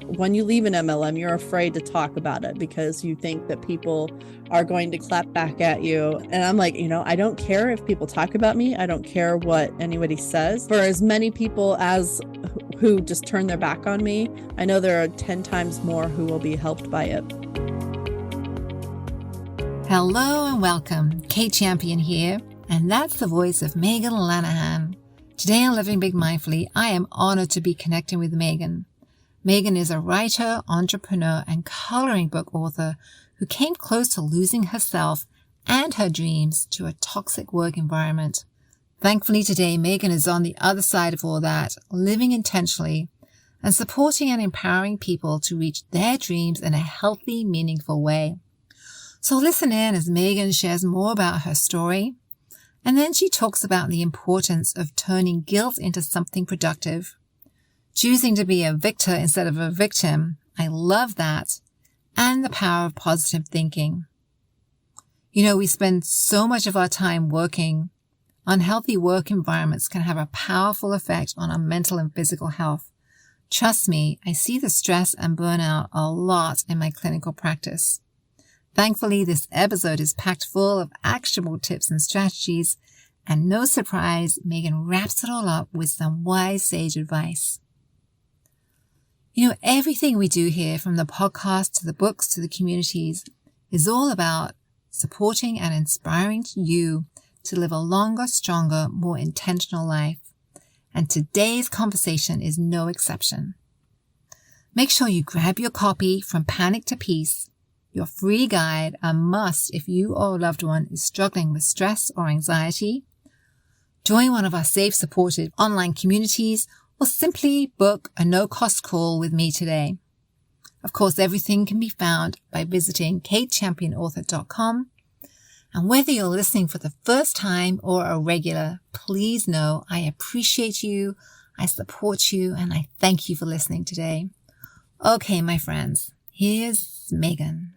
when you leave an MLM, you're afraid to talk about it because you think that people are going to clap back at you. And I'm like, I don't care if people talk about me. I don't care what anybody says. For as many people as who just turn their back on me, I know there are 10 times more who will be helped by it. Hello and welcome. Kate Champion here, and that's the voice of Meggan Lanahan. Today on Living Big Mindfully, I am honored to be connecting with Meggan. Meggan is a writer, entrepreneur, and coloring book author who came close to losing herself and her dreams to a toxic work environment. Thankfully today, Meggan is on the other side of all that, living intentionally and supporting and empowering people to reach their dreams in a healthy, meaningful way. So listen in as Meggan shares more about her story, and then she talks about the importance of turning guilt into something productive. Choosing to be a victor instead of a victim. I love that. And the power of positive thinking. We spend so much of our time working. Unhealthy work environments can have a powerful effect on our mental and physical health. Trust me, I see the stress and burnout a lot in my clinical practice. Thankfully, this episode is packed full of actionable tips and strategies, and no surprise, Meggan wraps it all up with some wise sage advice. Everything we do here, from the podcast to the books to the communities, is all about supporting and inspiring you to live a longer, stronger, more intentional life. And today's conversation is no exception. Make sure you grab your copy From Panic to Peace, your free guide, a must if you or a loved one is struggling with stress or anxiety. Join one of our safe, supported online communities, or simply book a no-cost call with me today. Of course, everything can be found by visiting katechampionauthor.com. And whether you're listening for the first time or a regular, please know I appreciate you, I support you, and I thank you for listening today. Okay, my friends, here's Meggan.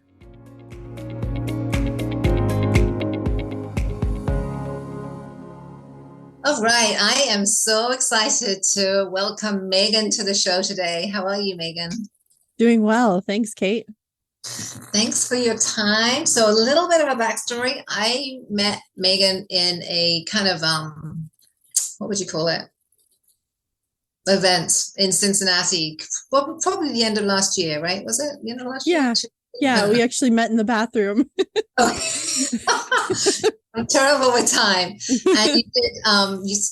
All right, I am so excited to welcome Meggan to the show today. How are you, Meggan? Doing well. Thanks, Kate. Thanks for your time. So a little bit of a backstory. I met Meggan in a kind of, what would you call it? Event in Cincinnati, probably the end of last year, right? Was it the end of last year? Yeah, we actually met in the bathroom. I'm terrible with time. And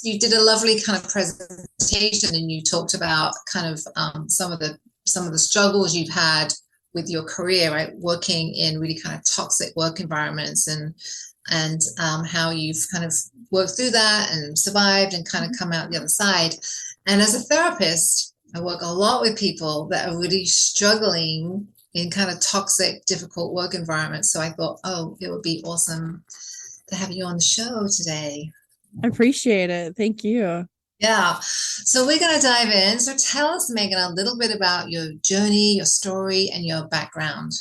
you did a lovely kind of presentation, and you talked about kind of some of the struggles you've had with your career, right? Working in really kind of toxic work environments, and how you've kind of worked through that and survived and kind of come out the other side. And as a therapist, I work a lot with people that are really struggling in kind of toxic, difficult work environments. So I thought, it would be awesome to have you on the show today. I appreciate it. Thank you. Yeah. So we're going to dive in. So tell us, Meggan, a little bit about your journey, your story, and your background.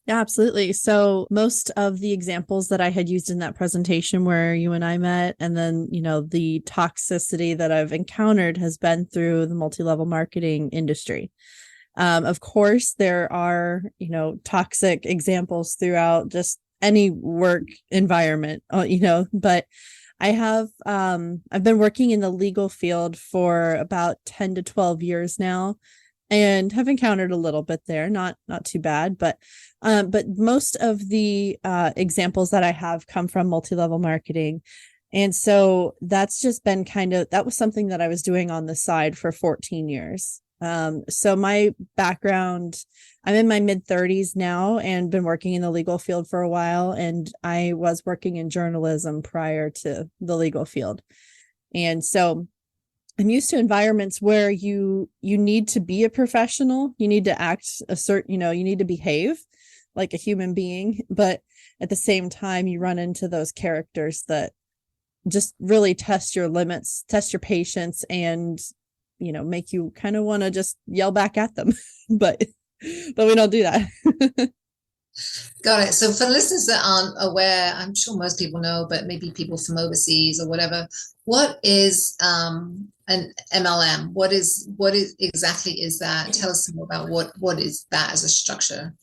Yeah, absolutely. So most of the examples that I had used in that presentation where you and I met, and then, the toxicity that I've encountered has been through the multi-level marketing industry. Of course, there are, toxic examples throughout just any work environment, but I have, I've been working in the legal field for about 10 to 12 years now, and have encountered a little bit there, not too bad, but most of the examples that I have come from multi-level marketing. And so that's just been that was something that I was doing on the side for 14 years. So my background, I'm in my mid-30s now and been working in the legal field for a while. And I was working in journalism prior to the legal field. And so I'm used to environments where you need to be a professional. You need to act you need to behave like a human being. But at the same time, you run into those characters that just really test your limits, test your patience, and make you kind of want to just yell back at them. but we don't do that. Got it. So for listeners that aren't aware, I'm sure most people know, but maybe people from overseas or whatever, what is an MLM? What is exactly is that? Tell us more about what is that as a structure.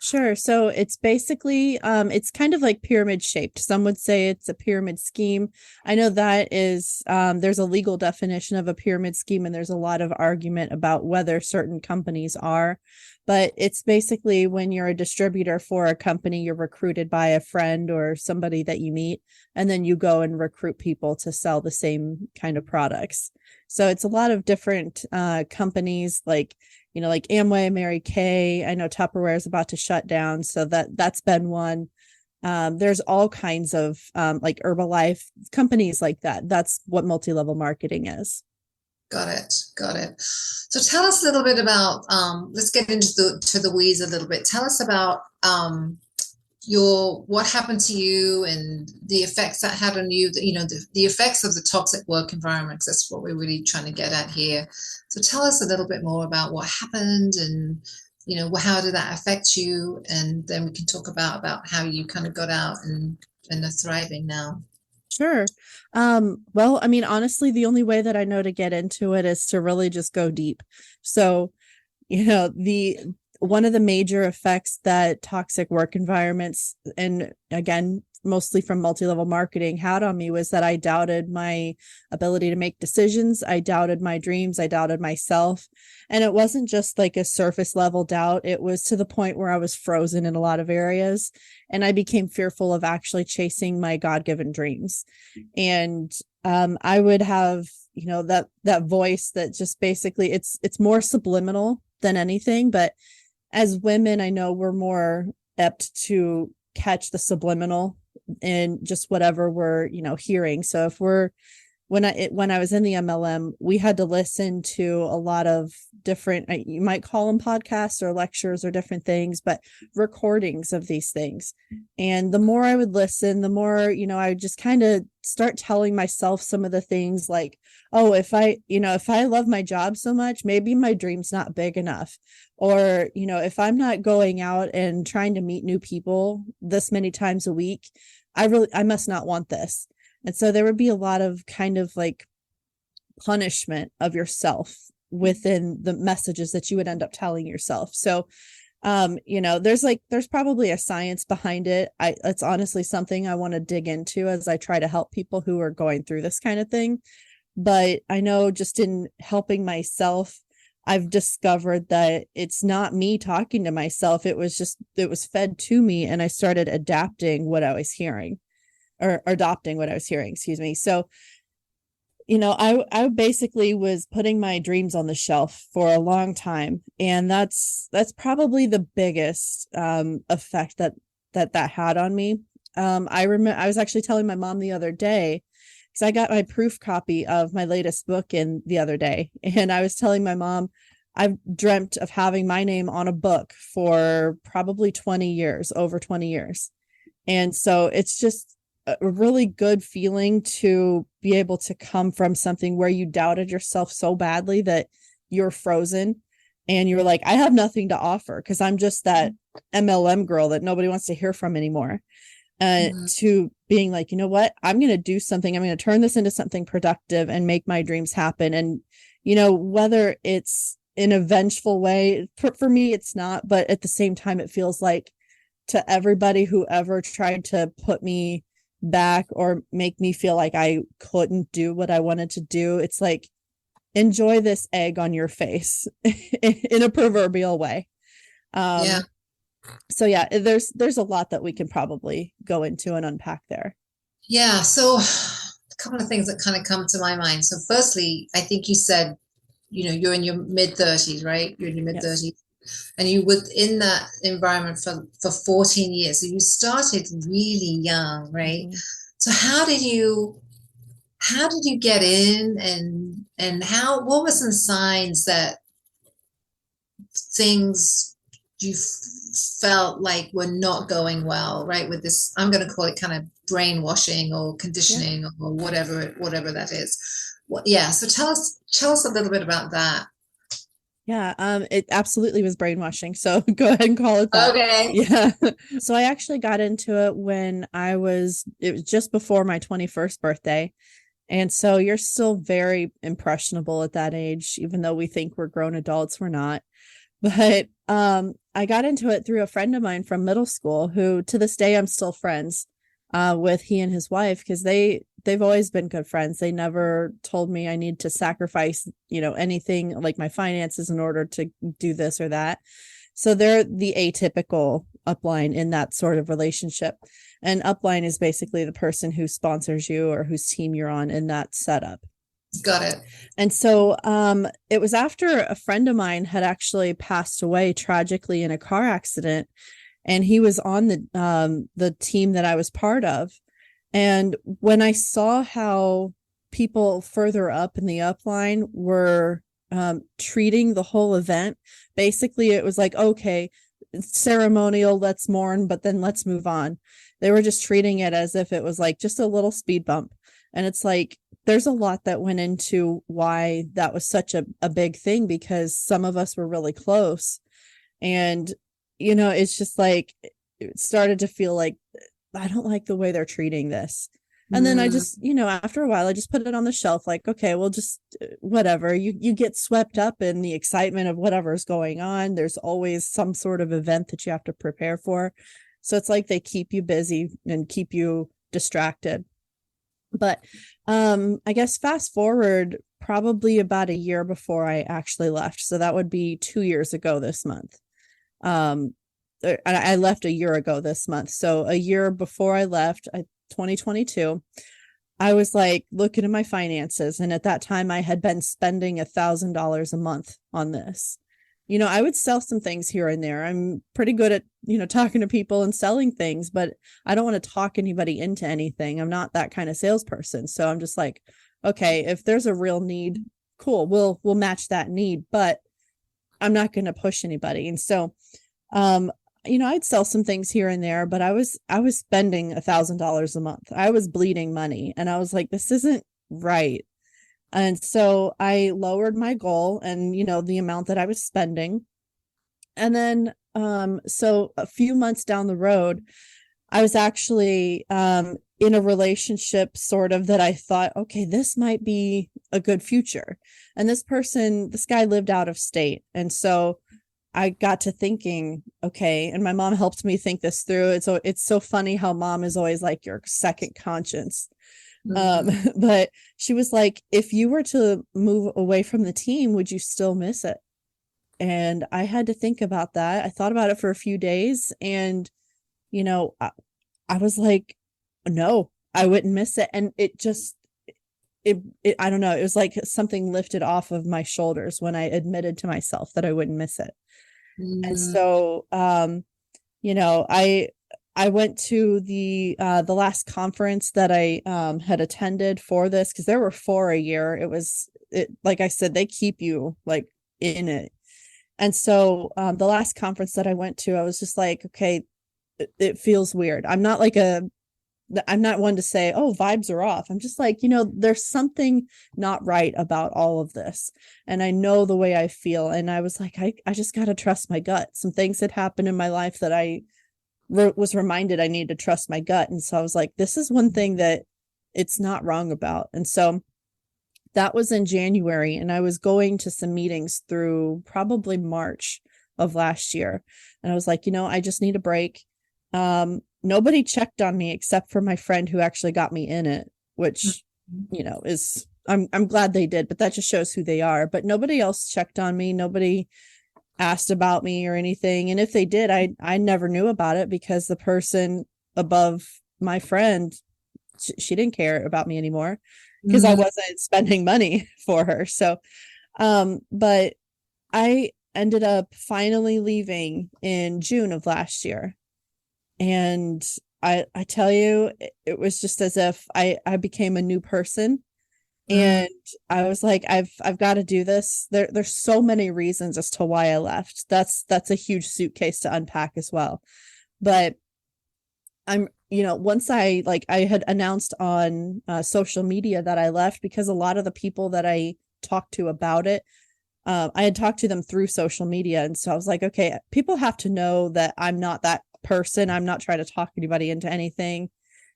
Sure. So it's basically it's kind of like pyramid shaped. Some would say it's a pyramid scheme. I know that is there's a legal definition of a pyramid scheme, and there's a lot of argument about whether certain companies are, but it's basically when you're a distributor for a company, you're recruited by a friend or somebody that you meet, and then you go and recruit people to sell the same kind of products. So it's a lot of different companies like like Amway, Mary Kay. I know Tupperware is about to shut down, so that's been one. There's all kinds of like Herbalife companies like that. That's what multi-level marketing is. Got it. Got it. So tell us a little bit about, let's get into the weeds a little bit. Tell us about what happened to you and the effects that had on you, the effects of the toxic work environment. That's what we're really trying to get at here. So tell us a little bit more about what happened and, how did that affect you? And then we can talk about how you kind of got out and are thriving now. Sure. Well, I mean, honestly, the only way that I know to get into it is to really just go deep. So, the one of the major effects that toxic work environments, and again, mostly from multi-level marketing, had on me was that I doubted my ability to make decisions. I doubted my dreams. I doubted myself. And it wasn't just like a surface level doubt. It was to the point where I was frozen in a lot of areas. And I became fearful of actually chasing my God-given dreams. And I would have, that voice that just basically it's more subliminal than anything. But as women, I know we're more apt to catch the subliminal in just whatever we're, hearing. So if when I was in the MLM, we had to listen to a lot of different, you might call them podcasts or lectures or different things, but recordings of these things. And the more I would listen, the more, I would just kind of start telling myself some of the things like, oh, if I love my job so much, maybe my dream's not big enough. Or, if I'm not going out and trying to meet new people this many times a week, I must not want this. And so there would be a lot of kind of like punishment of yourself within the messages that you would end up telling yourself. So, there's probably a science behind it. It's honestly something I want to dig into as I try to help people who are going through this kind of thing. But I know just in helping myself, I've discovered that it's not me talking to myself. It was fed to me, and I started adapting what I was hearing. Or adopting what I was hearing, excuse me. So, I basically was putting my dreams on the shelf for a long time. And that's probably the biggest effect that had on me. I remember I was actually telling my mom the other day, because I got my proof copy of my latest book in the other day. And I was telling my mom, I've dreamt of having my name on a book for probably 20 years, over 20 years. And so it's just a really good feeling to be able to come from something where you doubted yourself so badly that you're frozen and you're like, I have nothing to offer because I'm just that MLM girl that nobody wants to hear from anymore. To being like, you know what, I'm going to do something. I'm going to turn this into something productive and make my dreams happen. And, whether it's in a vengeful way, for me, it's not, but at the same time, it feels like to everybody who ever tried to put me back or make me feel like I couldn't do what I wanted to do, it's like, enjoy this egg on your face in a proverbial way. Yeah. So yeah, there's a lot that we can probably go into and unpack there. Yeah. So a couple of things that kind of come to my mind. So firstly, I think you said, you're in your mid 30s, right? You're in your mid 30s. Yes. And you were in that environment for 14 years. So you started really young, right? Mm-hmm. So how did you get in and what were some signs that things you felt like were not going well, right? With this, I'm going to call it kind of brainwashing or conditioning or whatever that is. Yeah. So tell us a little bit about that. Yeah, it absolutely was brainwashing. So go ahead and call it that. Okay. Yeah. So I actually got into it when it was just before my 21st birthday. And so you're still very impressionable at that age, even though we think we're grown adults, we're not. But I got into it through a friend of mine from middle school who to this day I'm still friends with he and his wife because they've always been good friends. They never told me I need to sacrifice, anything like my finances in order to do this or that. So they're the atypical upline in that sort of relationship. And upline is basically the person who sponsors you or whose team you're on in that setup. Got it. And so it was after a friend of mine had actually passed away tragically in a car accident, and he was on the team that I was part of. And when I saw how people further up in the upline were treating the whole event, basically it was like, okay, ceremonial, let's mourn, but then let's move on. They were just treating it as if it was like just a little speed bump. And it's like, there's a lot that went into why that was such a big thing, because some of us were really close. And, it's just like, it started to feel like, I don't like the way they're treating this. And then I just, after a while, I just put it on the shelf, like, okay, well, just whatever. You get swept up in the excitement of whatever's going on. There's always some sort of event that you have to prepare for. So it's like they keep you busy and keep you distracted. But I guess fast forward probably about a year before I actually left. So that would be 2 years ago this month. I left a year ago this month. So a year before I left, 2022, I was like looking at my finances. And at that time I had been spending $1,000 a month on this. I would sell some things here and there. I'm pretty good at, talking to people and selling things, but I don't want to talk anybody into anything. I'm not that kind of salesperson. So I'm just like, okay, if there's a real need, cool, we'll match that need, but I'm not going to push anybody. And so, I'd sell some things here and there, but I was spending $1,000 a month. I was bleeding money, and I was like, this isn't right. And so I lowered my goal and, the amount that I was spending. And then, so a few months down the road, I was actually in a relationship sort of that I thought, okay, this might be a good future. And this guy lived out of state. And so I got to thinking, okay, and my mom helped me think this through. It's so funny how mom is always like your second conscience. But she was like, if you were to move away from the team, would you still miss it? And I had to think about that. I thought about it for a few days, and I was like, no, I wouldn't miss it. And it just I don't know, it was like something lifted off of my shoulders when I admitted to myself that I wouldn't miss it. And so I went to the last conference that I had attended for this, because there were 4 a year. It like I said, they keep you like in it. And so the last conference that I went to, I was just like, okay, it feels weird. I'm not one to say, oh, vibes are off. I'm just like, there's something not right about all of this. And I know the way I feel. And I was like, I just got to trust my gut. Some things had happened in my life that I was reminded I needed to trust my gut. And so I was like, this is one thing that it's not wrong about. And so that was in January, and I was going to some meetings through probably March of last year. And I was like, I just need a break. Nobody checked on me except for my friend who actually got me in it, which, is, I'm glad they did, but that just shows who they are. But nobody else checked on me. Nobody asked about me or anything. And if they did, I never knew about it, because the person above my friend, she didn't care about me anymore, because I wasn't spending money for her. So, but I ended up finally leaving in June of last year. And I tell you, it was just as if I became a new person. And I was like, I've got to do this. There's so many reasons as to why I left. That's a huge suitcase to unpack as well. But I'm, once I had announced on social media that I left, because a lot of the people that I talked to about it, I had talked to them through social media. And so I was like, okay, people have to know that I'm not that person. I'm not trying to talk anybody into anything.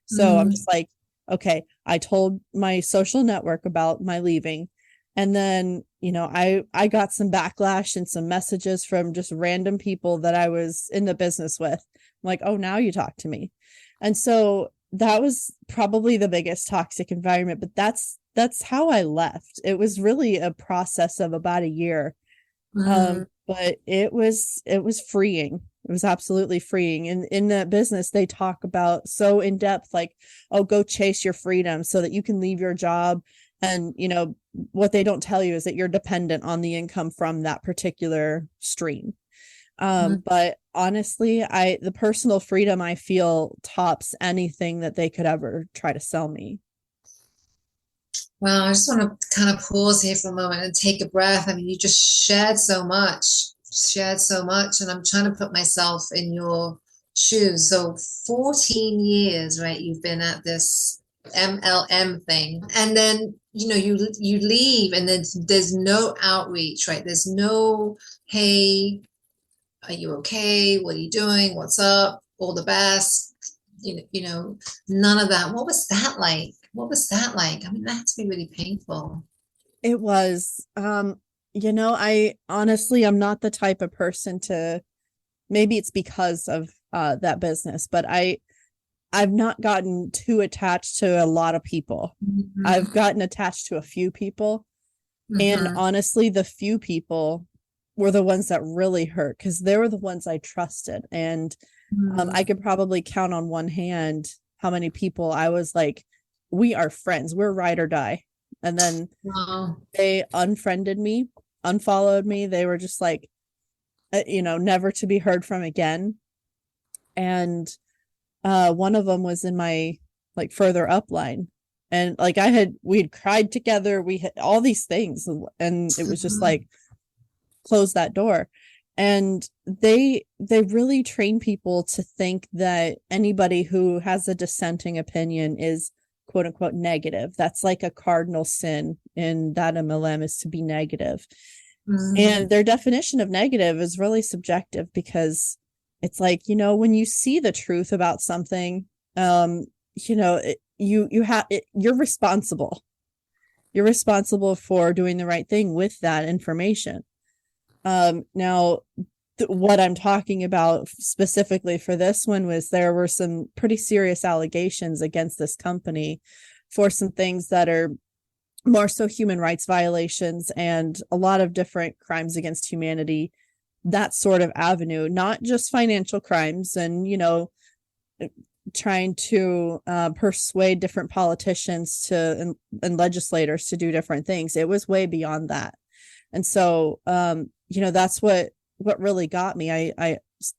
So I'm just like, okay, I told my social network about my leaving. And then, I got some backlash and some messages from just random people that I was in the business with. I'm like, oh, now you talk to me. And so that was probably the biggest toxic environment, but that's how I left. It was really a process of about a year. Mm-hmm. But it was freeing. It was absolutely freeing. And in that business, they talk about so in depth, like, oh, go chase your freedom so that you can leave your job. And, what they don't tell you is that you're dependent on the income from that particular stream. But honestly, the personal freedom I feel tops anything that they could ever try to sell me. Well, I just want to kind of pause here for a moment and take a breath. I mean, you just shared so much, and I'm trying to put myself in your shoes. So 14 years, right? You've been at this MLM thing, and then you leave, and then there's no outreach, right? There's no, hey, are you okay? What are you doing? What's up? All the best. None of that. What was that like? What was that like? I mean, that had to be really painful. It was, I honestly, I'm not the type of person to, maybe it's because of that business, but I've not gotten too attached to a lot of people. Mm-hmm. I've gotten attached to a few people. And Mm-hmm. honestly, the few people were the ones that really hurt because they were the ones I trusted. And I could probably count on one hand how many people I was like, we are friends, we're ride or die. And then Wow. they unfriended me, unfollowed me. They were just like, never to be heard from again. And one of them was in my like further upline. And like we'd cried together, we had all these things, and it was just like, close that door. And they really train people to think that anybody who has a dissenting opinion is quote unquote negative. That's like a cardinal sin in that MLM, is to be negative. And their definition of negative is really subjective, because it's like, when you see the truth about something, you're responsible. You're responsible for doing the right thing with that information. Now, what I'm talking about specifically for this one was there were some pretty serious allegations against this company for some things that are more so human rights violations and a lot of different crimes against humanity, that sort of avenue, not just financial crimes and, trying to persuade different politicians and legislators to do different things. It was way beyond that. And so, that's what really got me.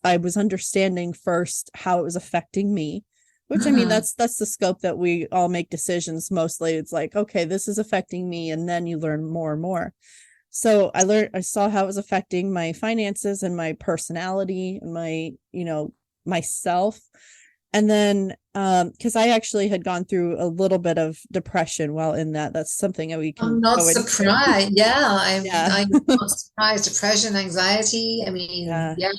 I was understanding first how it was affecting me, which I mean, that's the scope that we all make decisions. Mostly it's like, okay, this is affecting me. And then you learn more and more. So I saw how it was affecting my finances and my personality and my, myself. And then, because I actually had gone through a little bit of depression while in that. That's something that we I'm can not go into. surprised. Yeah, Yeah. I'm not surprised. Depression, anxiety. I mean, Yeah. yeah,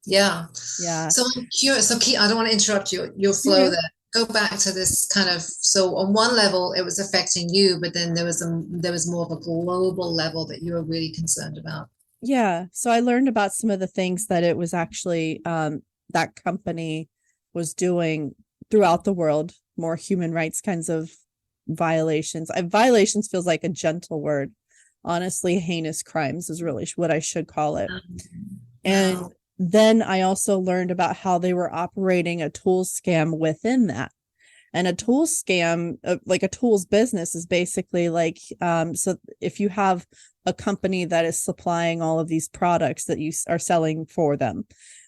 yeah. Yeah. So I'm curious. So Keith, I don't want to interrupt your flow Mhm. there. Go back to this kind of. So on one level, it was affecting you, but then there was more of a global level that you were really concerned about. Yeah. So I learned about some of the things that it was actually that company was doing throughout the world, more human rights kinds of violations. Violations feels like a gentle word. Honestly, heinous crimes is really what I should call it. And Wow. then I also learned about how they were operating a tools scam within that. And a tools scam, like a tools business, is basically like, so if you have a company that is supplying all of these products that you are selling for them,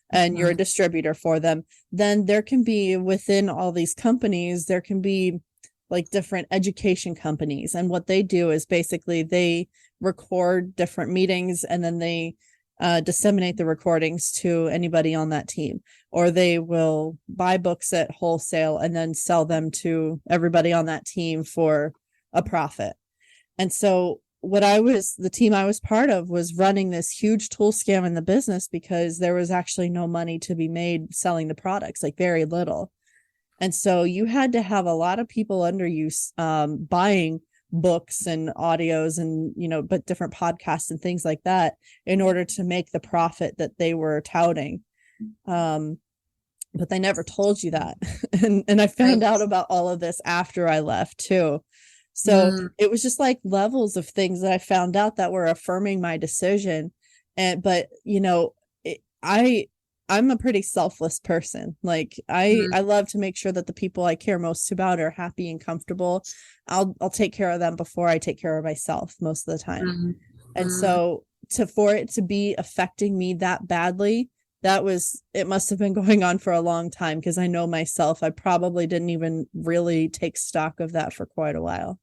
and you're a distributor for them, then there can be within all these companies, there can be like different education companies. And what they do is basically they record different meetings and then they disseminate the recordings to anybody on that team, or they will buy books at wholesale and then sell them to everybody on that team for a profit. And so the team I was part of was running this huge tool scam in the business because there was actually no money to be made selling the products, like very little. And so you had to have a lot of people under you buying books and audios and, but different podcasts and things like that in order to make the profit that they were touting. But they never told you that. and I found out about all of this after I left too. So it was just like levels of things that I found out that were affirming my decision. But I'm a pretty selfless person. Like I love to make sure that the people I care most about are happy and comfortable. I'll take care of them before I take care of myself most of the time. And so for it to be affecting me that badly, it must have been going on for a long time, because I know myself, I probably didn't even really take stock of that for quite a while.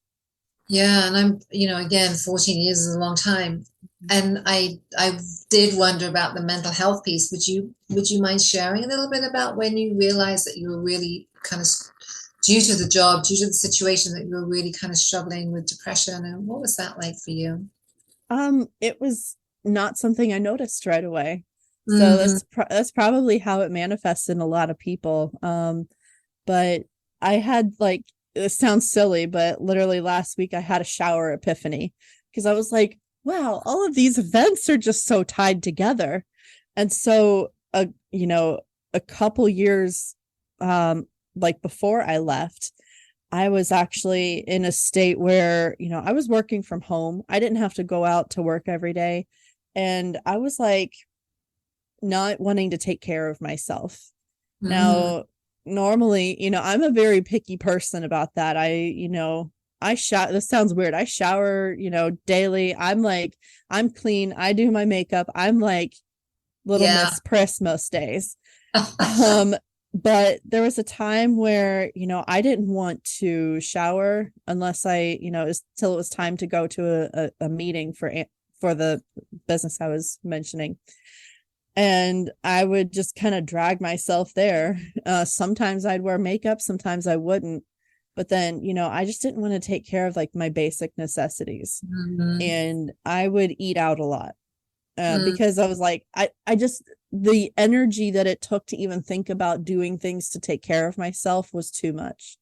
Yeah, and I'm, again, 14 years is a long time. And I did wonder about the mental health piece. Would you mind sharing a little bit about when you realized that you were really kind of, due to the job, due to the situation, that you were really kind of struggling with depression, and what was that like for you? It was not something I noticed right away. So that's probably how it manifests in a lot of people. But I had, like, it sounds silly, but literally last week I had a shower epiphany, because I was like, wow, all of these events are just so tied together. And so, a couple years, like before I left, I was actually in a state where, I was working from home. I didn't have to go out to work every day. And I was like, not wanting to take care of myself. Now, normally, I'm a very picky person about that. I shower. This sounds weird. I shower, daily. I'm clean. I do my makeup. I'm like little Miss Priss most days. But there was a time where, I didn't want to shower unless till it was time to go to a meeting for the business I was mentioning. And I would just kind of drag myself there. Sometimes I'd wear makeup, sometimes I wouldn't. But then, I just didn't want to take care of like my basic necessities. And I would eat out a lot because I was like, I just, the energy that it took to even think about doing things to take care of myself was too much.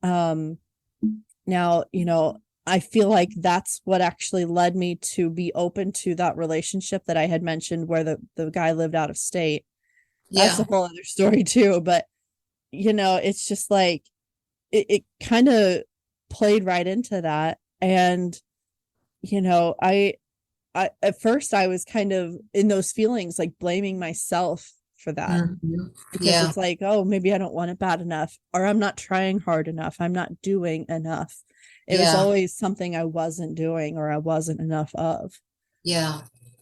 Now, I feel like that's what actually led me to be open to that relationship that I had mentioned where the guy lived out of state. That's a whole other story too. But, it's just like, it kind of played right into that. And, I at first I was kind of in those feelings, like blaming myself for that. Because it's like, oh, maybe I don't want it bad enough, or I'm not trying hard enough. I'm not doing enough. It was always something I wasn't doing or I wasn't enough of. Yeah.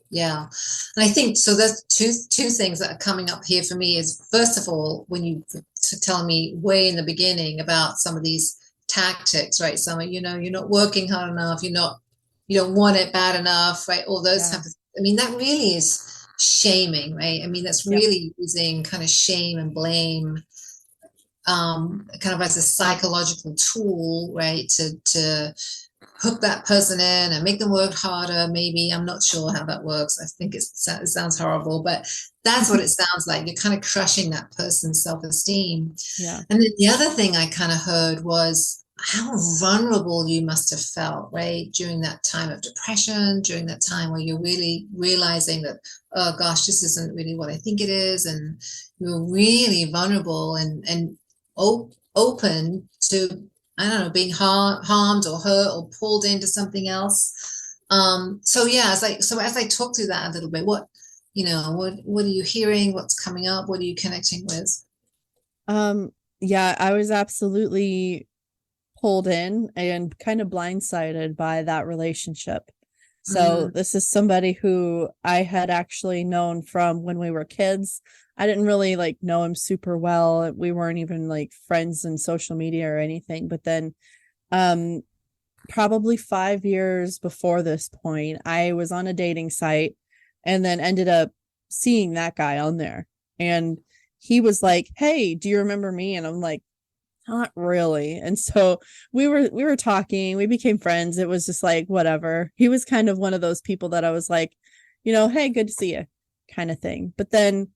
And I think, so there's two things that are coming up here for me is, first of all, when you tell me way in the beginning about some of these tactics, right? Some of, you're not working hard enough. You don't want it bad enough, right? All those types of, I mean, that really is shaming, right? I mean, that's really using kind of shame and blame kind of as a psychological tool, right, to hook that person in and make them work harder. Maybe, I'm not sure how that works. I think it sounds horrible, but that's what it sounds like. You're kind of crushing that person's self-esteem. And then the other thing I kind of heard was how vulnerable you must have felt, right, during that time of depression, during that time where you're really realizing that, oh gosh, this isn't really what I think it is, and you're really vulnerable and open to, I don't know, being harmed or hurt or pulled into something else. So as I talk through that a little bit, what are you hearing? What's coming up? What are you connecting with? I was absolutely pulled in and kind of blindsided by that relationship. So this is somebody who I had actually known from when we were kids. I didn't really like know him super well. We weren't even like friends in social media or anything. But then probably 5 years before this point, I was on a dating site and then ended up seeing that guy on there. And he was like, hey, do you remember me? And I'm like, not really. And so we were talking, we became friends. It was just like, whatever. He was kind of one of those people that I was like, hey, good to see you kind of thing. But then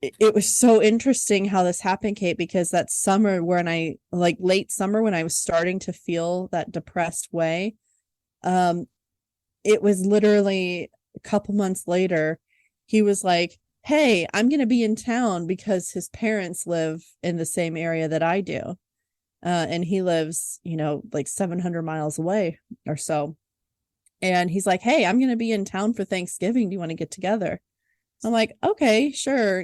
it was so interesting how this happened, Kate, because that summer when I like late summer when I was starting to feel that depressed way, um, it was literally a couple months later, he was like, hey, I'm going to be in town because his parents live in the same area that I do. And he lives, like 700 miles away or so. And he's like, hey, I'm going to be in town for Thanksgiving. Do you want to get together? I'm like, okay, sure.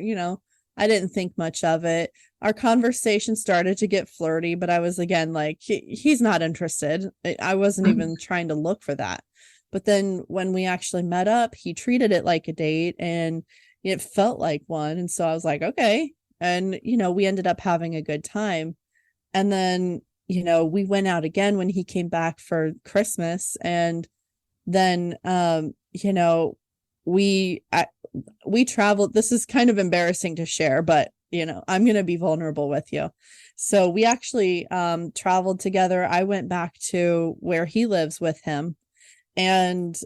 I didn't think much of it. Our conversation started to get flirty, but I was again like, he's not interested. I wasn't even trying to look for that. But then when we actually met up, he treated it like a date and it felt like one. And so I was like, okay. And, we ended up having a good time. And then, we went out again when he came back for Christmas. And then, we traveled. This is kind of embarrassing to share, but I'm going to be vulnerable with you. So we actually traveled together. I went back to where he lives with him and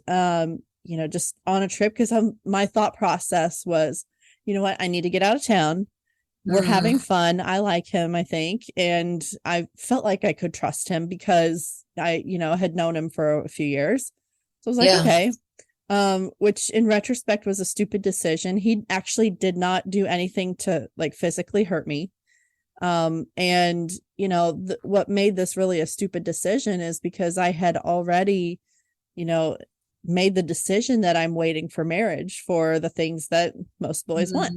just on a trip because my thought process was, you know what, I need to get out of town. We're having fun. I like him, I think, and I felt like I could trust him because I had known him for a few years. So I was like, okay. Which in retrospect was a stupid decision. He actually did not do anything to like physically hurt me. And what made this really a stupid decision is because I had already, made the decision that I'm waiting for marriage for the things that most boys want.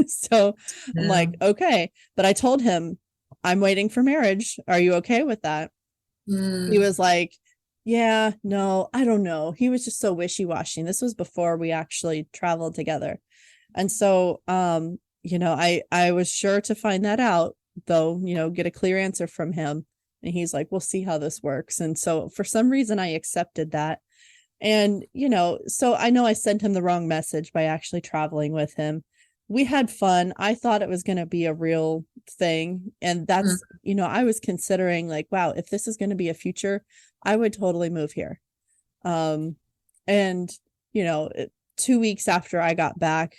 So I'm like, okay. But I told him, I'm waiting for marriage. Are you okay with that? He was like, yeah, no, I don't know. He was just so wishy-washy. This was before we actually traveled together. And so, I was sure to find that out, though, get a clear answer from him. And he's like, we'll see how this works. And so for some reason, I accepted that. And, so I know I sent him the wrong message by actually traveling with him. We had fun. I thought it was going to be a real thing. And that's, I was considering like, wow, if this is going to be a future, I would totally move here. And, 2 weeks after I got back,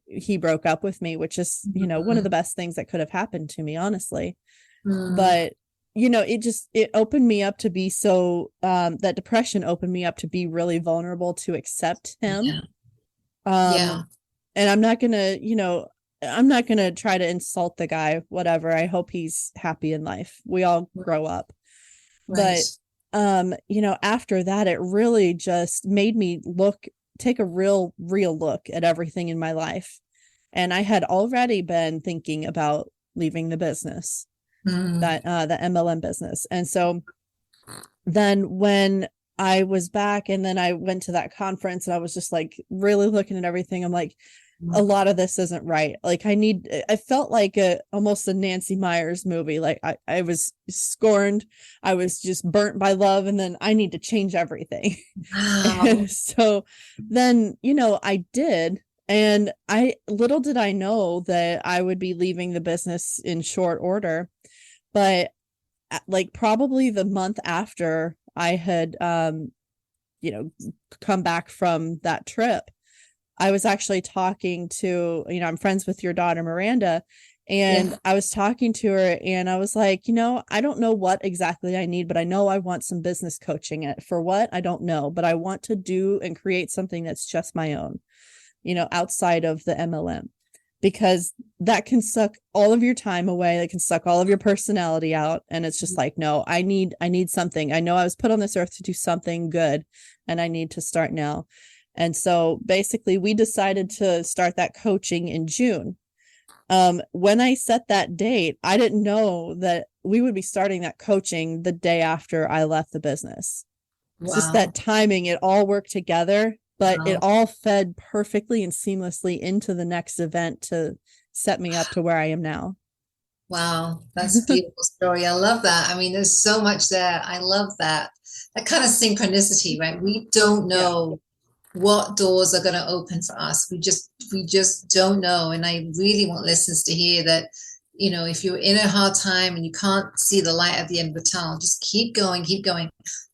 he broke up with me, which is, one of the best things that could have happened to me, honestly. But, it opened me up to be so, that depression opened me up to be really vulnerable to accept him. And I'm not going to try to insult the guy, whatever. I hope he's happy in life. We all grow up. Right. But, after that, it really just made me take a real look at everything in my life. And I had already been thinking about leaving the business, that the MLM business. And so then when I was back and then I went to that conference and I was just like really looking at everything, I'm like, a lot of this isn't right. Like I felt like almost a Nancy Meyers movie. Like I was scorned. I was just burnt by love. And then I need to change everything. Wow. So then, I did. And little did I know that I would be leaving the business in short order, but like probably the month after I had, come back from that trip, I was actually talking to, I'm friends with your daughter, Miranda, and I was talking to her and I was like, I don't know what exactly I need, but I know I want some business coaching. For what? I don't know, but I want to do and create something that's just my own, outside of the MLM, because that can suck all of your time away. That can suck all of your personality out. And it's just like, no, I need something. I know I was put on this earth to do something good and I need to start now. And so basically we decided to start that coaching in June. When I set that date, I didn't know that we would be starting that coaching the day after I left the business. Wow. It's just that timing, it all worked together, but it all fed perfectly and seamlessly into the next event to set me up to where I am now. Wow, that's a beautiful story. I love that. I mean, there's so much there. I love that. That kind of synchronicity, right? We don't know what doors are going to open for us. We just don't know. And I really want listeners to hear that if you're in a hard time and you can't see the light at the end of the tunnel, just keep going, keep going.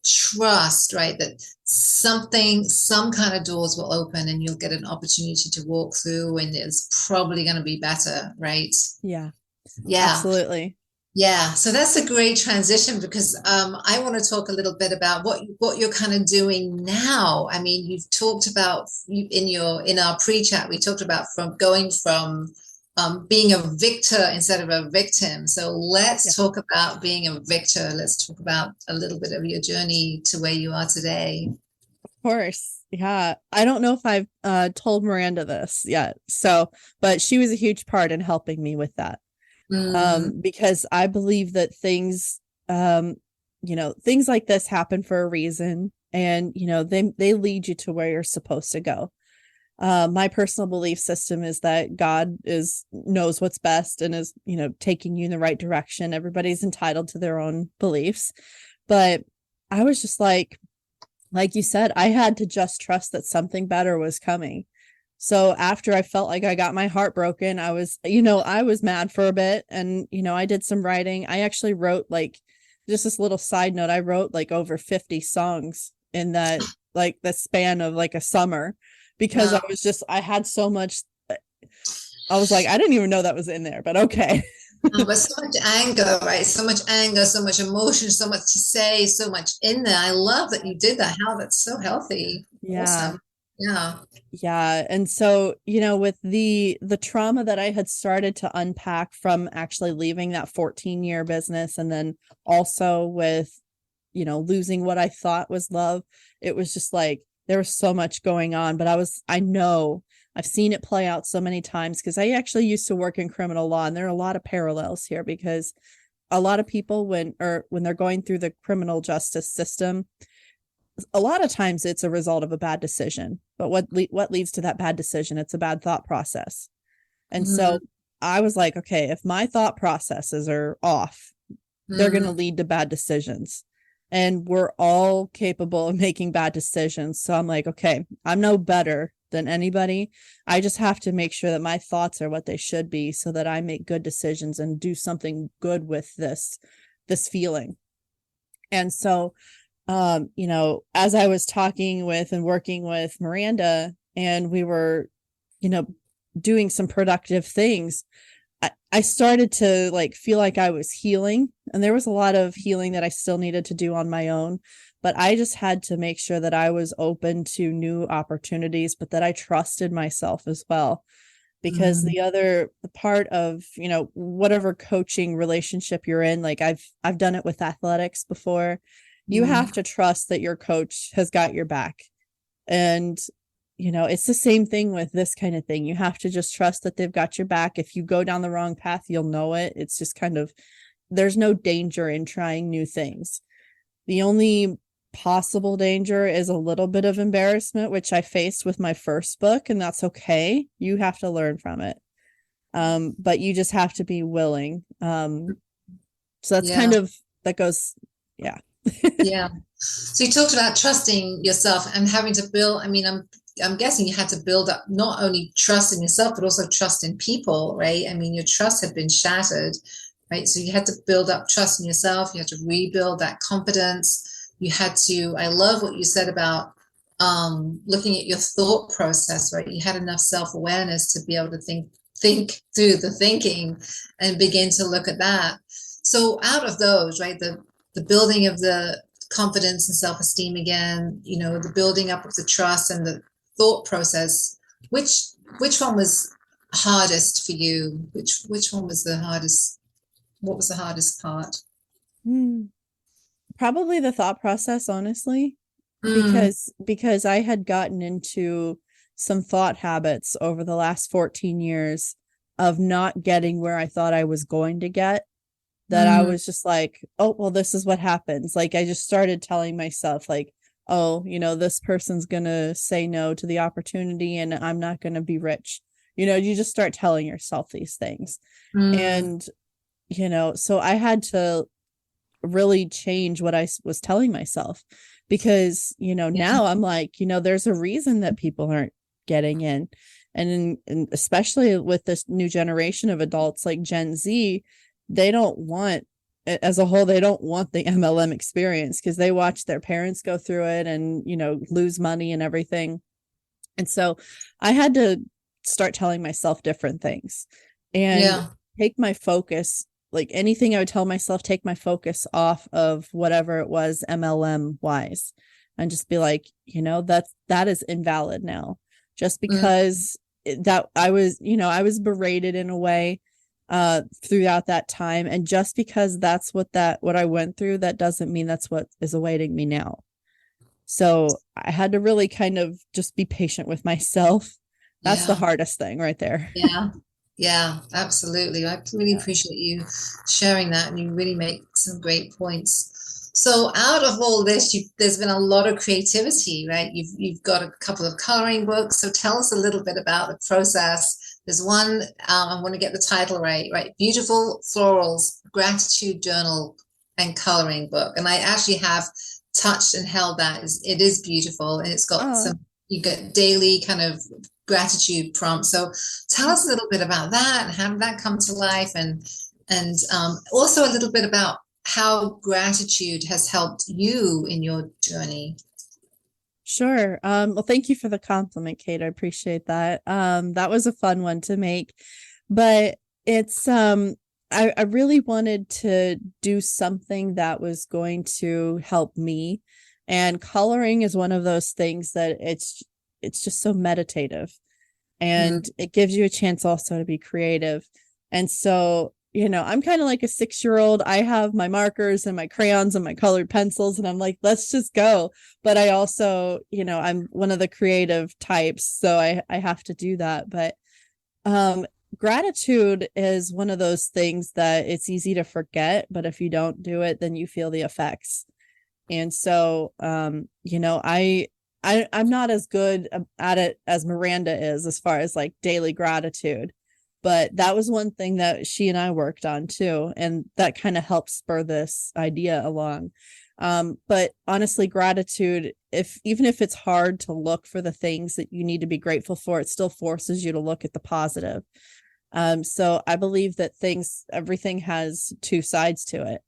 Trust, right, that some kind of doors will open and you'll get an opportunity to walk through, and it's probably going to be better, right? Yeah, Yeah. absolutely. Yeah, so that's a great transition because I want to talk a little bit about what you're kind of doing now. I mean, you've talked about in our pre-chat, we talked about from going from being a victor instead of a victim. So Yeah. let's talk about being a victor. Let's talk about a little bit of your journey to where you are today. Of course. Yeah. I don't know if I've told Miranda this yet. So, but she was a huge part in helping me with that. Because I believe that things, things like this happen for a reason, and they lead you to where you're supposed to go. My personal belief system is that God knows what's best and is taking you in the right direction. Everybody's entitled to their own beliefs, but I was just like you said, I had to just trust that something better was coming. So after I felt like I got my heart broken, I was mad for a bit, and I did some writing. I actually wrote, like, just this little side note, I wrote like over 50 songs in that, like, the span of like a summer, because Wow. I had so much. I was like, I didn't even know that was in there, but okay. But so much anger, right? So much anger, so much emotion, so much to say, so much in there. I love that you did that. How that's so healthy. Yeah. Awesome. Yeah. Yeah. And so, with the trauma that I had started to unpack from actually leaving that 14-year business, and then also with, losing what I thought was love, it was just like there was so much going on. But I know I've seen it play out so many times, because I actually used to work in criminal law, and there are a lot of parallels here, because a lot of people, when they're going through the criminal justice system, a lot of times it's a result of a bad decision. But what leads to that bad decision? It's a bad thought process. And so Mm, I was like, okay, if my thought processes are off, they're going to mm, lead to bad decisions. And we're all capable of making bad decisions. So I'm like, okay, I'm no better than anybody. I just have to make sure that my thoughts are what they should be, so that I make good decisions and do something good with this feeling. And so as I was talking with and working with Miranda, and we were, doing some productive things, I started to like feel like I was healing, and there was a lot of healing that I still needed to do on my own. But I just had to make sure that I was open to new opportunities, but that I trusted myself as well. Because mm, the part of, whatever coaching relationship you're in, like I've done it with athletics before, you have mm. to trust that your coach has got your back. And it's the same thing with this kind of thing. You have to just trust that they've got your back. If you go down the wrong path, you'll know it. It's just kind of, there's no danger in trying new things. The only possible danger is a little bit of embarrassment, which I faced with my first book, and that's okay. You have to learn from it. But you just have to be willing. So that's Yeah. kind of, that goes, yeah. Yeah. So you talked about trusting yourself and having to build. I mean, I'm guessing you had to build up not only trust in yourself, but also trust in people, right? I mean, your trust had been shattered, right? So you had to build up trust in yourself. You had to rebuild that confidence. You had to, I love what you said about looking at your thought process, right? You had enough self-awareness to be able to think through the thinking and begin to look at that. So out of those, right, the building of the confidence and self-esteem again, the building up of the trust and the thought process, which one was hardest for you? Which one was the hardest? What was the hardest part? Probably the thought process, honestly, Mm, because I had gotten into some thought habits over the last 14 years of not getting where I thought I was going to get, that I mm, was just like, oh, well, this is what happens. Like, I just started telling myself, like, oh, this person's going to say no to the opportunity, and I'm not going to be rich. You just start telling yourself these things. mm, And, so I had to really change what I was telling myself, because, yeah, now I'm like, there's a reason that people aren't getting in. And especially with this new generation of adults like Gen Z, they don't want, as a whole, they don't want the MLM experience because they watch their parents go through it and, lose money and everything. And so I had to start telling myself different things and take my focus, like anything I would tell myself, take my focus off of whatever it was MLM wise, and just be like, that is invalid now, just because that I was berated in a way throughout that time. And just because that's what I went through, that doesn't mean that's what is awaiting me now. So I had to really kind of just be patient with myself. That's the hardest thing right there. Yeah, absolutely. I really appreciate you sharing that, and you really make some great points. So out of all this, there's been a lot of creativity, right? You've got a couple of coloring books. So tell us a little bit about the process. There's one, I want to get the title right? Beautiful Florals, Gratitude Journal and Coloring Book. And I actually have touched and held that. It is beautiful, and it's got you get daily kind of gratitude prompts. So tell us a little bit about that, and how did that come to life, and also a little bit about how gratitude has helped you in your journey. Sure. Well, thank you for the compliment, Kate. I appreciate that. That was a fun one to make, but it's I really wanted to do something that was going to help me, and coloring is one of those things that it's just so meditative, and it gives you a chance also to be creative. And so, I'm kind of like a 6-year-old. I have my markers and my crayons and my colored pencils, and I'm like, let's just go. But I also, I'm one of the creative types, so I have to do that. But gratitude is one of those things that it's easy to forget, but if you don't do it, then you feel the effects. And so, I'm not as good at it as Miranda is, as far as like daily gratitude, but that was one thing that she and I worked on too. And that kind of helped spur this idea along. But honestly, gratitude, even if it's hard to look for the things that you need to be grateful for, it still forces you to look at the positive. So I believe that everything has two sides to it.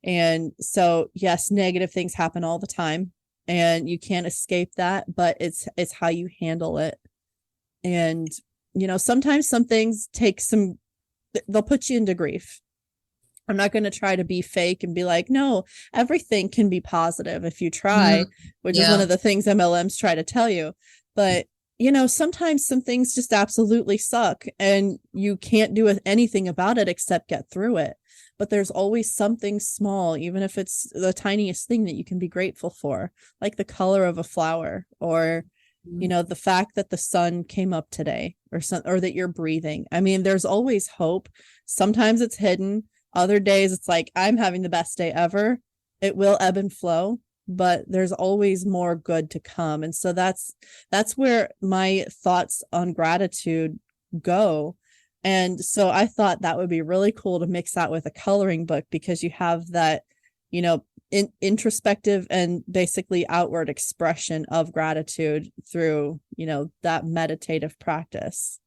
And so, yes, negative things happen all the time, and you can't escape that, but it's how you handle it. And, sometimes some things they'll put you into grief. I'm not going to try to be fake and be like, no, everything can be positive if you try, which is one of the things MLMs try to tell you. But, sometimes some things just absolutely suck, and you can't do anything about it except get through it. But there's always something small, even if it's the tiniest thing, that you can be grateful for, like the color of a flower, or, the fact that the sun came up today, or that you're breathing. I mean, there's always hope. Sometimes it's hidden. Other days it's like, I'm having the best day ever. It will ebb and flow, but there's always more good to come. And so that's where my thoughts on gratitude go. And so I thought that would be really cool to mix that with a coloring book, because you have that, introspective and basically outward expression of gratitude through, that meditative practice.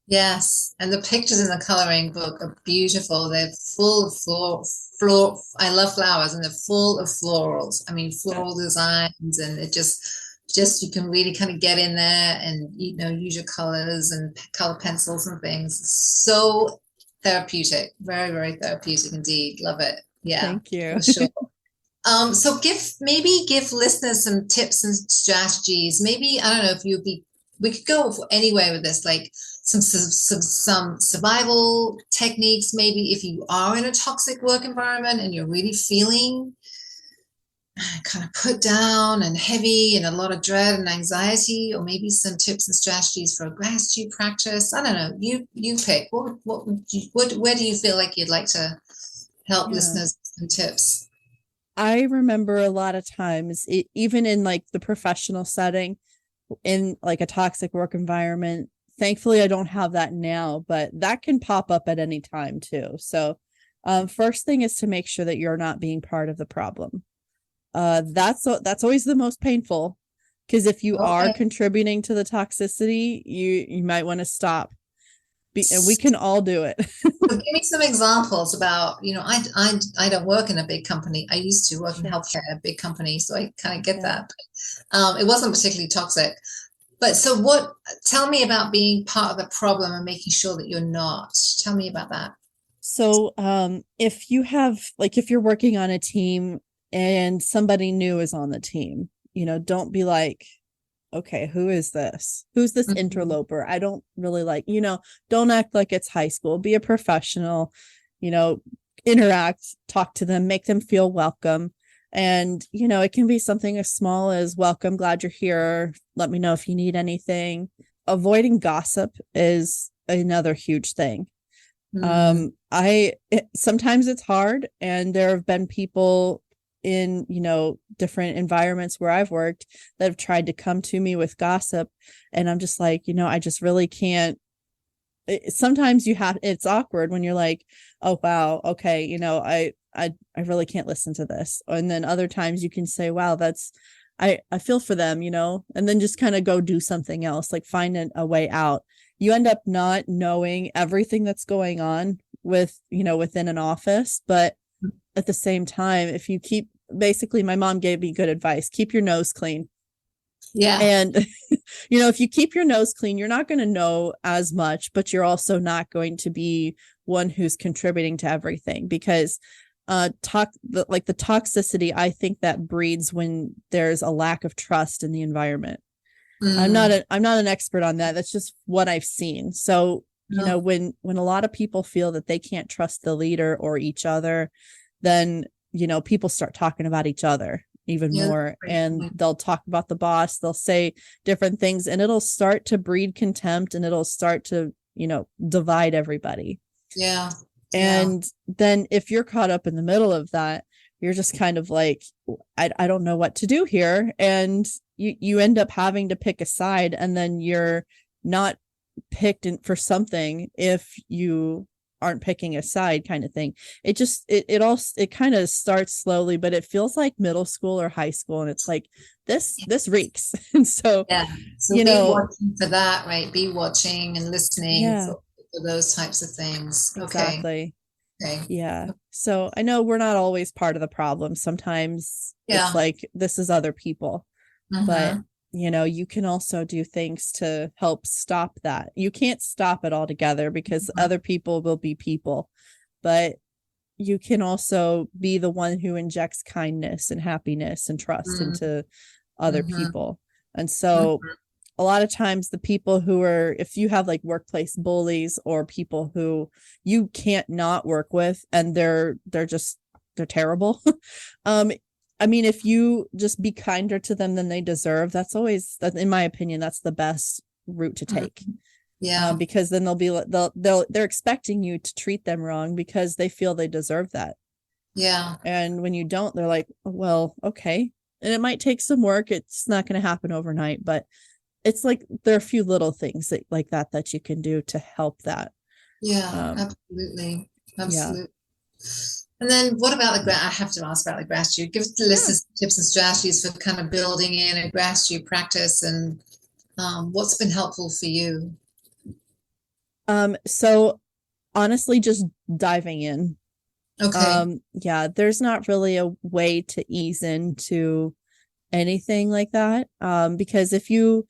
Yes. And the pictures in the coloring book are beautiful. They're full of I love flowers, and they're full of florals. I mean, floral designs, and it just you can really kind of get in there and use your colors and color pencils and things. So therapeutic, very, very therapeutic indeed. Love it. Yeah, thank you. For sure. So give listeners some tips and strategies. Maybe, I don't know if we could go anywhere with this, like some survival techniques. Maybe if you are in a toxic work environment and you're really feeling kind of put down and heavy and a lot of dread and anxiety, or maybe some tips and strategies for a gratitude practice. I don't know. You pick. Where do you feel like you'd like to help listeners with some tips? I remember a lot of times, even in like the professional setting, in like a toxic work environment. Thankfully, I don't have that now, but that can pop up at any time too. So first thing is to make sure that you're not being part of the problem. That's always the most painful. Because if you are Okay. contributing to the toxicity, you might want to stop. And we can all do it. So give me some examples about, I don't work in a big company. I used to work in Sure. healthcare, a big company, so I kind of get Yeah. that. It wasn't particularly toxic. But so tell me about being part of the problem and making sure that you're not. Tell me about that. So, if you're working on a team and somebody new is on the team, don't be like, okay, who is this? Who's this Mhm. interloper? I don't really like, don't act like it's high school. Be a professional, interact, talk to them, make them feel welcome. And, it can be something as small as welcome, glad you're here. Let me know if you need anything. Avoiding gossip is another huge thing. Mm. Sometimes it's hard, and there have been people in, different environments where I've worked that have tried to come to me with gossip. And I'm just like, I just really can't. Sometimes it's awkward when you're like, oh, wow. Okay. I really can't listen to this. And then other times you can say, wow, I feel for them, and then just kind of go do something else, like find a way out. You end up not knowing everything that's going on within an office. But at the same time, if you basically, my mom gave me good advice, keep your nose clean. Yeah. And, if you keep your nose clean, you're not going to know as much, but you're also not going to be one who's contributing to everything, because the toxicity, I think that breeds when there's a lack of trust in the environment. I'm not an expert on that. That's just what I've seen. So, when a lot of people feel that they can't trust the leader or each other, then, people start talking about each other even more, and they'll talk about the boss. They'll say different things, and it'll start to breed contempt, and it'll start to, divide everybody. Yeah. And then if you're caught up in the middle of that, you're just kind of like, I don't know what to do here. And you end up having to pick a side, and then you're not picked for something if you aren't picking a side, kind of thing. It kind of starts slowly, but it feels like middle school or high school, and it's like this reeks. And so, so be watching for that, right? Be watching and listening for those types of things. Exactly. Okay. Yeah. So I know we're not always part of the problem. Sometimes it's like, this is other people, but you can also do things to help stop that. You can't stop it altogether, because other people will be people, but you can also be the one who injects kindness and happiness and trust into other people. And so a lot of times the people if you have like workplace bullies or people who you can't not work with, and they're terrible. I mean, if you just be kinder to them than they deserve, in my opinion, that's the best route to take. Yeah. Because then they're expecting you to treat them wrong because they feel they deserve that. Yeah. And when you don't, they're like, well, okay. And it might take some work. It's not going to happen overnight, but it's like there are a few little things that you can do to help that. Yeah, absolutely. Yeah. And then what about I have to ask about the gratitude. Give us the listeners tips and strategies for kind of building in a gratitude practice, and what's been helpful for you? So honestly, just diving in. Okay. There's not really a way to ease into anything like that. Because if you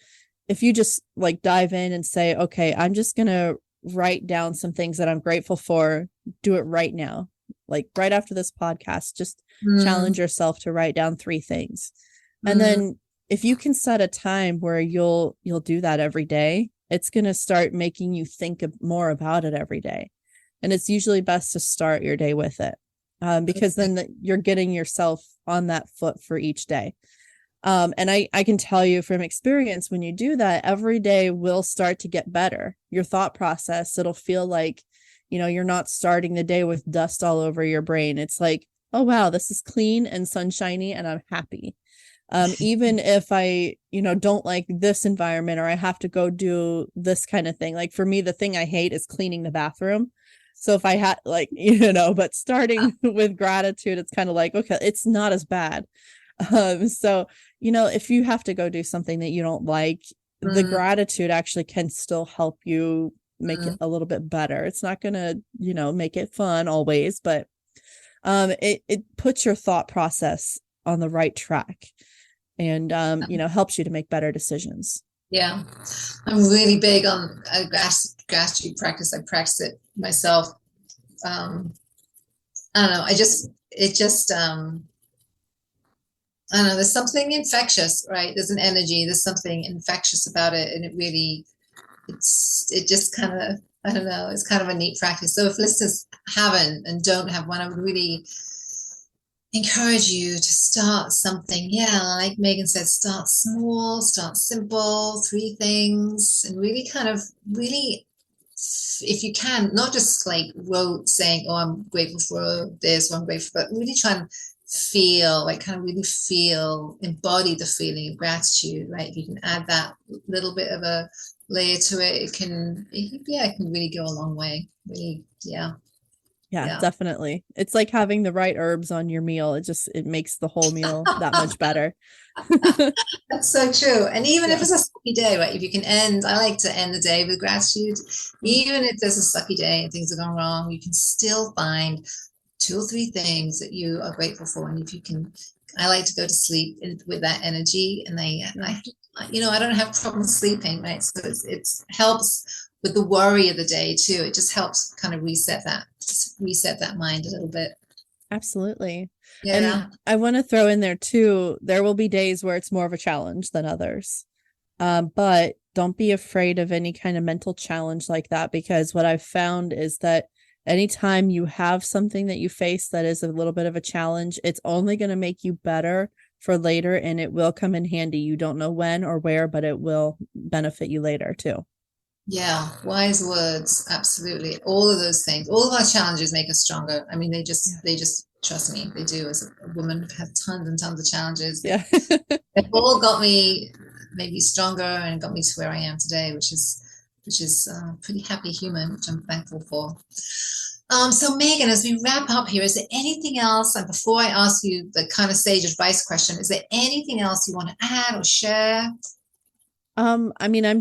just like dive in and say, okay, I'm just going to write down some things that I'm grateful for, do it right now. Like right after this podcast, just challenge yourself to write down 3 things. And then if you can set a time where you'll do that every day, it's going to start making you think more about it every day. And it's usually best to start your day with it, because then you're getting yourself on that foot for each day. And I can tell you from experience, when you do that, every day will start to get better. Your thought process, it'll feel like, you're not starting the day with dust all over your brain. It's like, oh, wow, this is clean and sunshiny and I'm happy. Even if I, don't like this environment, or I have to go do this kind of thing. Like for me, the thing I hate is cleaning the bathroom. So if I had but starting with gratitude, it's kind of like, okay, it's not as bad. So, if you have to go do something that you don't like, the gratitude actually can still help you make it a little bit better. It's not going to, make it fun always, but it puts your thought process on the right track and, helps you to make better decisions. Yeah. I'm really big on gratitude practice. I practice it myself. I don't know. I don't know, there's something infectious, right? There's an energy, there's something infectious about it. And it just kind of, I don't know, it's kind of a neat practice. So if listeners haven't and don't have one, I would really encourage you to start something. Yeah, like Meggan said, start small, start simple, 3 things, and really if you can, not just like saying, oh, I'm grateful for this, or I'm grateful, but really try and embody the feeling of gratitude, right? If you can add that little bit of a layer to it, it can really go a long way. Really, yeah, definitely. It's like having the right herbs on your meal. It makes the whole meal that much better. That's so true. And even if it's a sucky day, right? If you can I like to end the day with gratitude. Even if there's a sucky day and things are going wrong, you can still find 2 or 3 things that you are grateful for. And if you can, I like to go to sleep with that energy. And I don't have problems sleeping, right? So it helps with the worry of the day too. It just helps kind of reset that mind a little bit. Absolutely. Yeah. And I want to throw in there too, there will be days where it's more of a challenge than others. But don't be afraid of any kind of mental challenge like that, because what I've found is that anytime you have something that you face that is a little bit of a challenge, it's only going to make you better for later, and it will come in handy. You don't know when or where, but it will benefit you later too. Yeah, wise words. Absolutely. All of those things, all of our challenges make us stronger. I mean, they just trust me, they do. As a woman who has tons and tons of challenges, they've all got me maybe stronger and got me to where I am today, which is pretty happy human, which I'm thankful for. So Meggan, as we wrap up here, is there anything else? And before I ask you the kind of sage advice question, is there anything else you want to add or share? I mean, I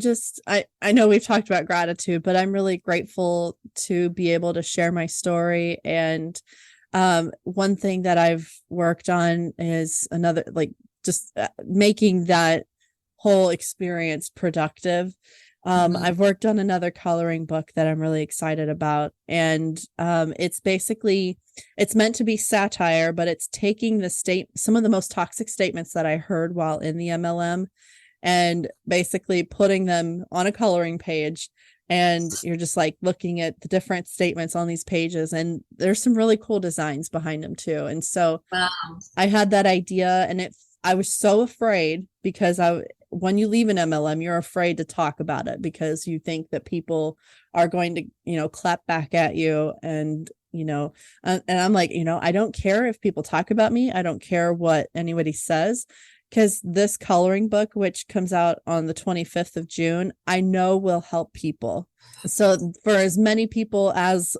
know we've talked about gratitude, but I'm really grateful to be able to share my story. And one thing that I've worked on is just making that whole experience productive. I've worked on another coloring book that I'm really excited about. And it's meant to be satire, but it's taking some of the most toxic statements that I heard while in the MLM and basically putting them on a coloring page. And you're just like looking at the different statements on these pages, and there's some really cool designs behind them too. And so I had that idea, and I was so afraid, because when you leave an MLM, you're afraid to talk about it because you think that people are going to, clap back at you. And, and I'm like, I don't care if people talk about me. I don't care what anybody says, because this coloring book, which comes out on the 25th of June, I know will help people. So for as many people as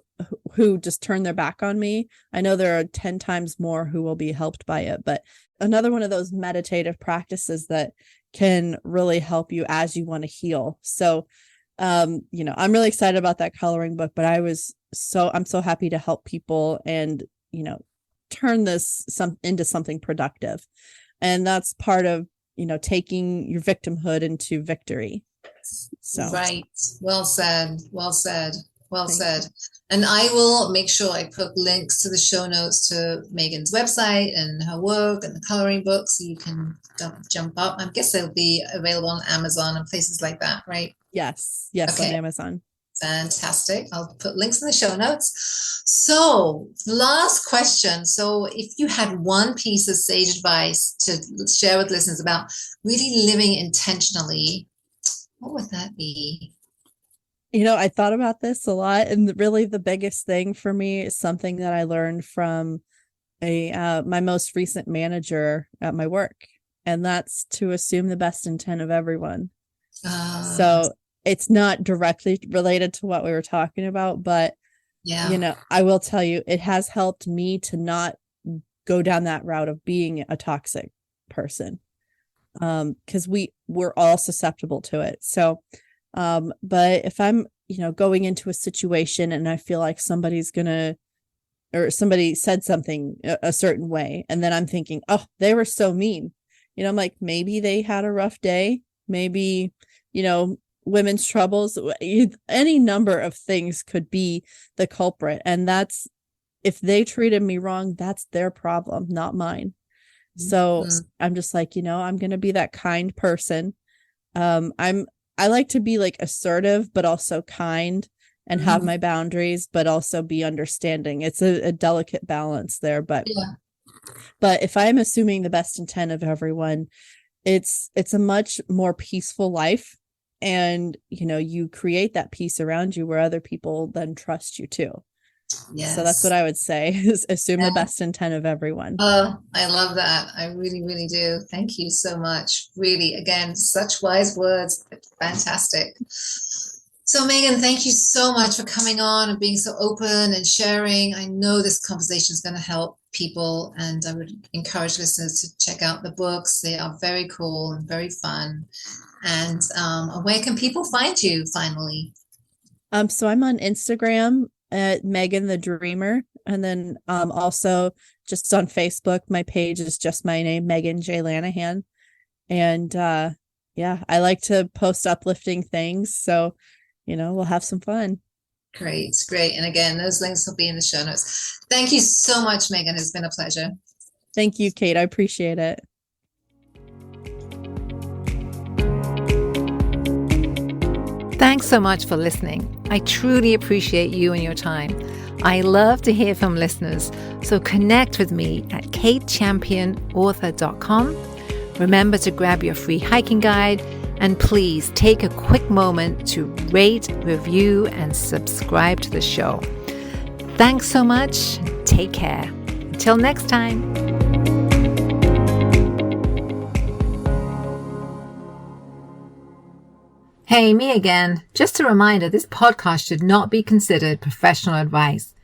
who just turn their back on me, I know there are 10 times more who will be helped by it. But another one of those meditative practices that can really help you as you want to heal. So, I'm really excited about that coloring book, but I'm so happy to help people and, turn this into something productive. And that's part of, taking your victimhood into victory. So, right. Well said. And I will make sure I put links to the show notes to Meggan's website and her work and the coloring book, so you can jump up. I guess they'll be available on Amazon and places like that, right? Yes, okay. On Amazon. Fantastic. I'll put links in the show notes. So, last question. So, if you had one piece of sage advice to share with listeners about really living intentionally, what would that be? I thought about this a lot, and really the biggest thing for me is something that I learned from my most recent manager at my work, and that's to assume the best intent of everyone. So it's not directly related to what we were talking about, but I will tell you, it has helped me to not go down that route of being a toxic person. Because we're all susceptible to it. So, but if I'm, going into a situation and I feel like somebody said something a certain way, and then I'm thinking, oh, they were so mean. I'm like, maybe they had a rough day. Maybe, women's troubles, any number of things could be the culprit. And if they treated me wrong, that's their problem, not mine. So I'm just like, I'm going to be that kind person. I like to be like assertive, but also kind, and have my boundaries, but also be understanding. It's a delicate balance there. But if I'm assuming the best intent of everyone, it's a much more peaceful life. And, you create that peace around you where other people then trust you too. Yes. So that's what I would say, is assume the best intent of everyone. Oh, I love that. I really, really do. Thank you so much. Really, again, such wise words. Fantastic. So Meggan, thank you so much for coming on and being so open and sharing. I know this conversation is going to help people, and I would encourage listeners to check out the books. They are very cool and very fun. And where can people find you finally? So I'm on Instagram at Meggan the Dreamer. And then also just on Facebook, my page is just my name, Meggan J. Lanahan. And I like to post uplifting things. So, we'll have some fun. Great. And again, those links will be in the show notes. Thank you so much, Meggan. It's been a pleasure. Thank you, Kate. I appreciate it. Thanks so much for listening. I truly appreciate you and your time. I love to hear from listeners, so connect with me at katechampionauthor.com. Remember to grab your free hiking guide, and please take a quick moment to rate, review, and subscribe to the show. Thanks so much. Take care. Until next time. Hey, me again. Just a reminder, this podcast should not be considered professional advice.